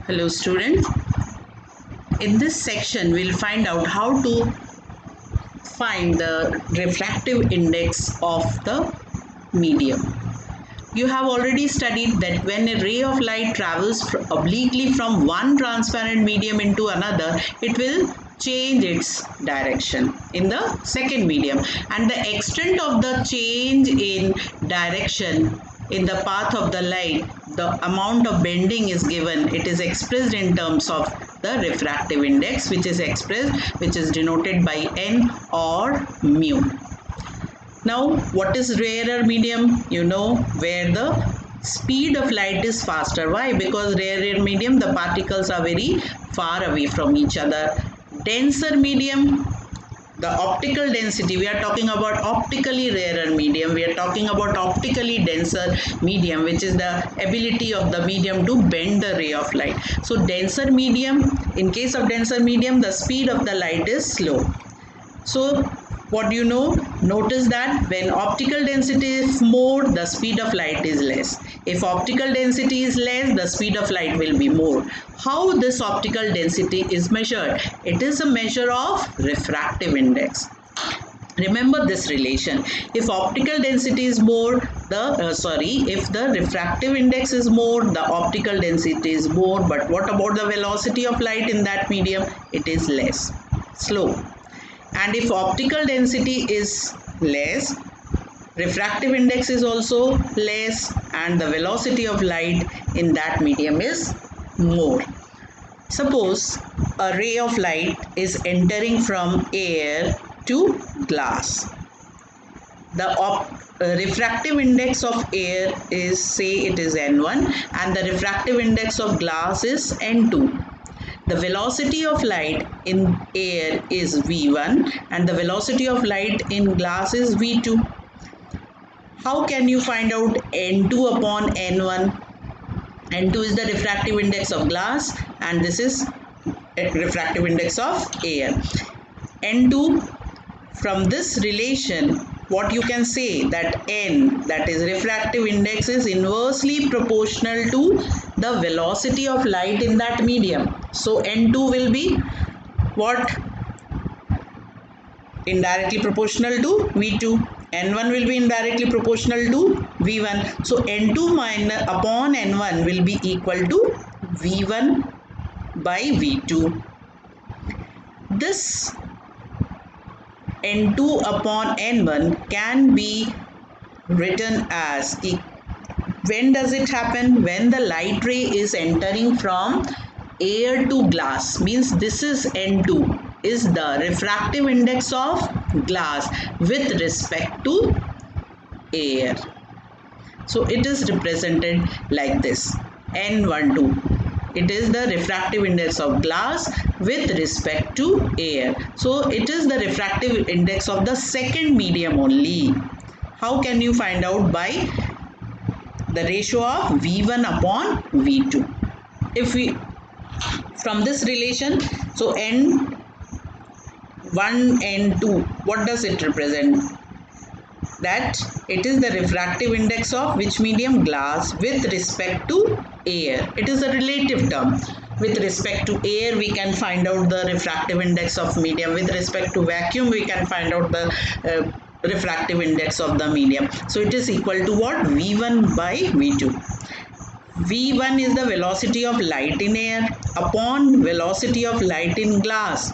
Hello students, in this section we'll find out how to find the refractive index of the medium. You have already studied that when a ray of light travels obliquely from one transparent medium into another, it will change its direction in the second medium, and the extent of the change in direction in the path of the light, the amount of bending is given. It is expressed in terms of the refractive index, which is denoted by n or mu. Now, what is rarer medium? You know, where the speed of light is faster. Why? Because rarer medium, the particles are very far away from each other. Denser medium, the optical density, we are talking about optically rarer medium. We are talking about optically denser medium, which is the ability of the medium to bend the ray of light. So denser medium, in case of denser medium, the speed of the light is slow. So what do you know? Notice that when optical density is more, the speed of light is less. If optical density is less, the speed of light will be more. How this optical density is measured? It is a measure of refractive index. Remember this relation. If optical density is more, if the refractive index is more, the optical density is more. But what about the velocity of light in that medium? It is less, slow. And if optical density is less, refractive index is also less, and the velocity of light in that medium is more. Suppose a ray of light is entering from air to glass. The refractive index of air is, say it is n1, and the refractive index of glass is n2. The velocity of light in air is v1 and the velocity of light in glass is v2. How can you find out n2 upon n1? n2 is the refractive index of glass and this is refractive index of air. n2, from this relation, what you can say that n, that is refractive index, is inversely proportional to the velocity of light in that medium. So n2 will be what? Indirectly proportional to v2. n1 will be indirectly proportional to v1. So n2 minus upon n1 will be equal to v1 by v2. This n2 upon n1 can be written as, when does it happen? When the light ray is entering from air to glass, means this is n2, is the refractive index of glass with respect to air. So it is represented like this, n12. It is the refractive index of glass with respect to air. So it is the refractive index of the second medium only. How can you find out? By the ratio of v1 upon v2. If we, from this relation, so n1, n2, what does it represent? That it is the refractive index of which medium? Glass with respect to air. It is a relative term. With respect to air, we can find out the refractive index of medium. With respect to vacuum, we can find out the refractive index of the medium. So it is equal to what? v1 by v2. v1 is the velocity of light in air upon velocity of light in glass.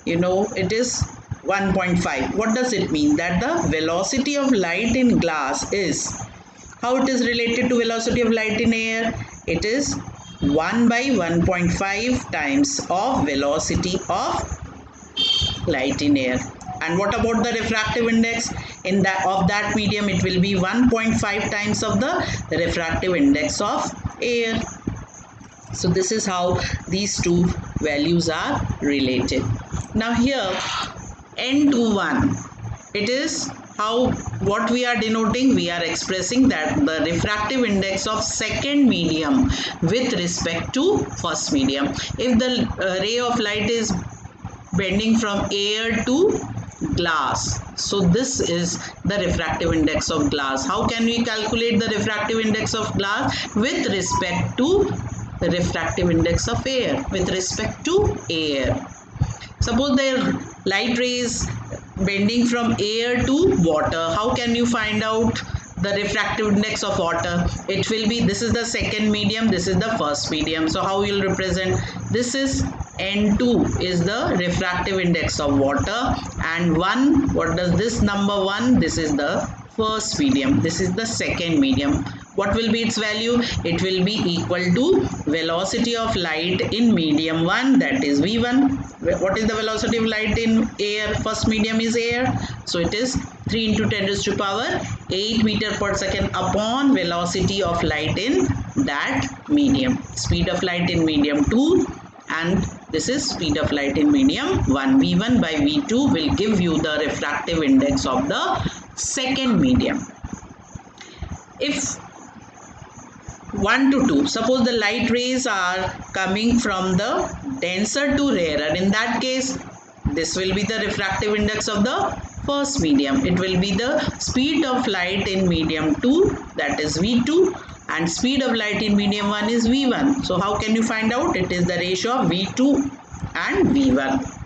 You know, it is 1.5. What does it mean? That the velocity of light in glass is, how it is related to velocity of light in air? It is 1 by 1.5 times of velocity of light in air. And what about the refractive index in that of that medium? It will be 1.5 times of the refractive index of air. So this is how these two values are related. Now here n21, it is how, what we are denoting? We are expressing that the refractive index of second medium with respect to first medium. If the ray of light is bending from air to glass, so this is the refractive index of glass. How can we calculate the refractive index of glass? With respect to refractive index of air with respect to air. Suppose the light rays bending from air to water. How can you find out the refractive index of water? It will be, this is the second medium, this is the first medium. So how you will represent? This is N2 is the refractive index of water, and 1, what does this number 1? This is the first medium, this is the second medium. What will be its value? It will be equal to velocity of light in medium 1, that is V1. What is the velocity of light in air? First medium is air. So it is 3 into 10 raised to power 8 meter per second upon velocity of light in that medium. Speed of light in medium 2, and this is speed of light in medium 1. V1 by V2 will give you the refractive index of the second medium. If 1 to 2, suppose the light rays are coming from the denser to rarer, in that case this will be the refractive index of the first medium. It will be the speed of light in medium 2, that is V2, and speed of light in medium 1 is V1. So how can you find out? It is the ratio of V2 and V1.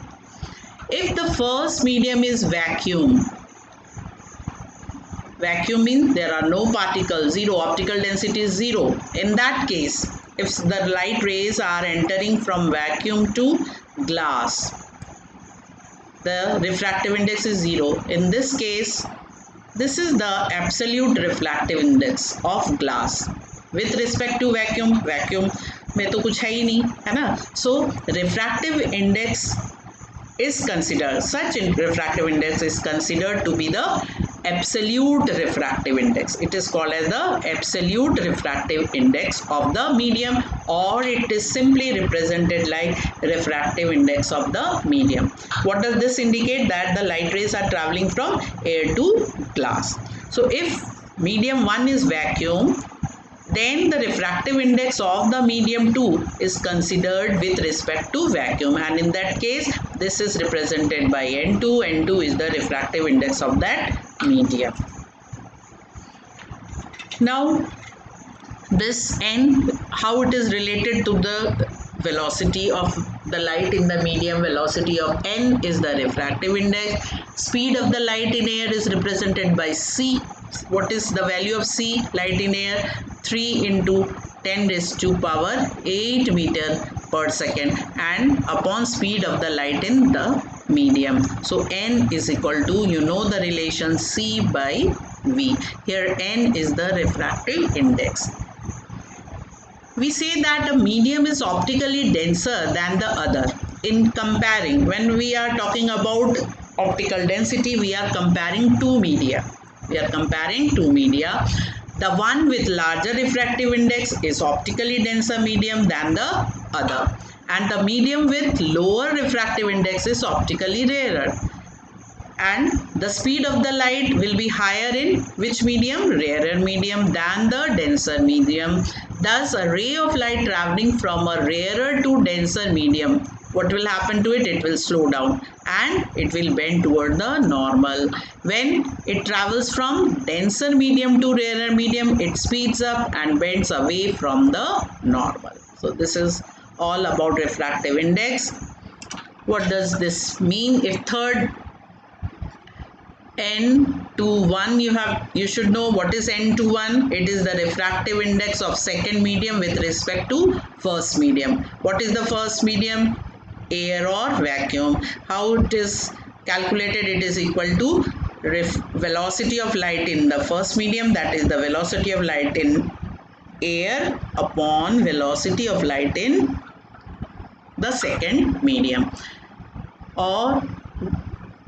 If the first medium is vacuum, vacuum means there are no particles, zero, optical density is 0. In that case, if the light rays are entering from vacuum to glass, the refractive index is 0. In this case, this is the absolute refractive index of glass with respect to vacuum. Vacuum में तो कुछ है ही नहीं, है ना? So refractive index is considered, such refractive index is considered to be the absolute refractive index. It is called as the absolute refractive index of the medium, or it is simply represented like refractive index of the medium. What does this indicate? That the light rays are traveling from air to glass. So if medium 1 is vacuum, then the refractive index of the medium 2 is considered with respect to vacuum, and in that case this is represented by N2. N2 is the refractive index of that medium. Now this N, how it is related to the velocity of the light in the medium? Velocity of N is the refractive index. Speed of the light in air is represented by C. What is the value of C? Light in air, 3 into 10 raised to power 8 meter per second, and upon speed of the light in the medium. So N is equal to, you know the relation C by V. Here N is the refractive index. We say that a medium is optically denser than the other. In comparing, when we are talking about optical density, we are comparing two media. The one with larger refractive index is optically denser medium than the other, and the medium with lower refractive index is optically rarer. And the speed of the light will be higher in which medium? Rarer medium than the denser medium. Thus, a ray of light traveling from a rarer to denser medium, what will happen to it? It will slow down and it will bend toward the normal. When it travels from denser medium to rarer medium, it speeds up and bends away from the normal. So this is all about refractive index. What does this mean? If third N to 1, you should know what is N to 1. It is the refractive index of second medium with respect to first medium. What is the first medium? Air or vacuum. How it is calculated? It is equal to velocity of light in the first medium, that is the velocity of light in air, upon velocity of light in the second medium, or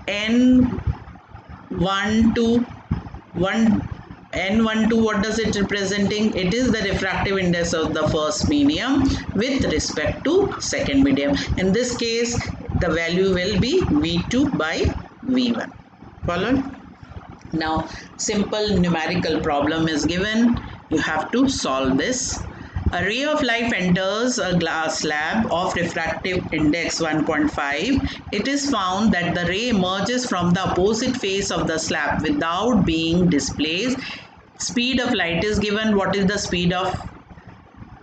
N1 to 1. N12, what does it representing? It is the refractive index of the first medium with respect to second medium. In this case, the value will be V2 by V1. Followed? Now, simple numerical problem is given. You have to solve this. A ray of light enters a glass slab of refractive index 1.5. It is found that the ray emerges from the opposite face of the slab without being displaced. Speed of light is given. What is the speed of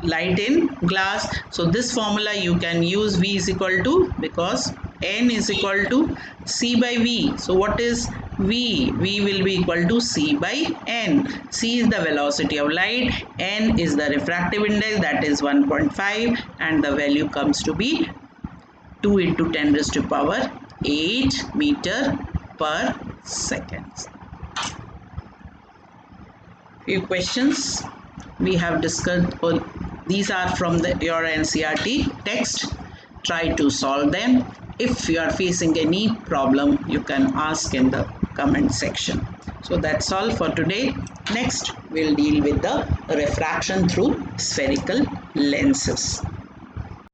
light in glass. So this formula you can use, V is equal to, because N is equal to C by V. So what is V? V will be equal to C by N. C is the velocity of light, N is the refractive index, that is 1.5, and the value comes to be 2 into 10 raised to power 8 meter per second. Few questions we have discussed. These are from your NCERT text. Try to solve them. If you are facing any problem, you can ask in the comment section. So that's all for today. Next, we'll deal with the refraction through spherical lenses.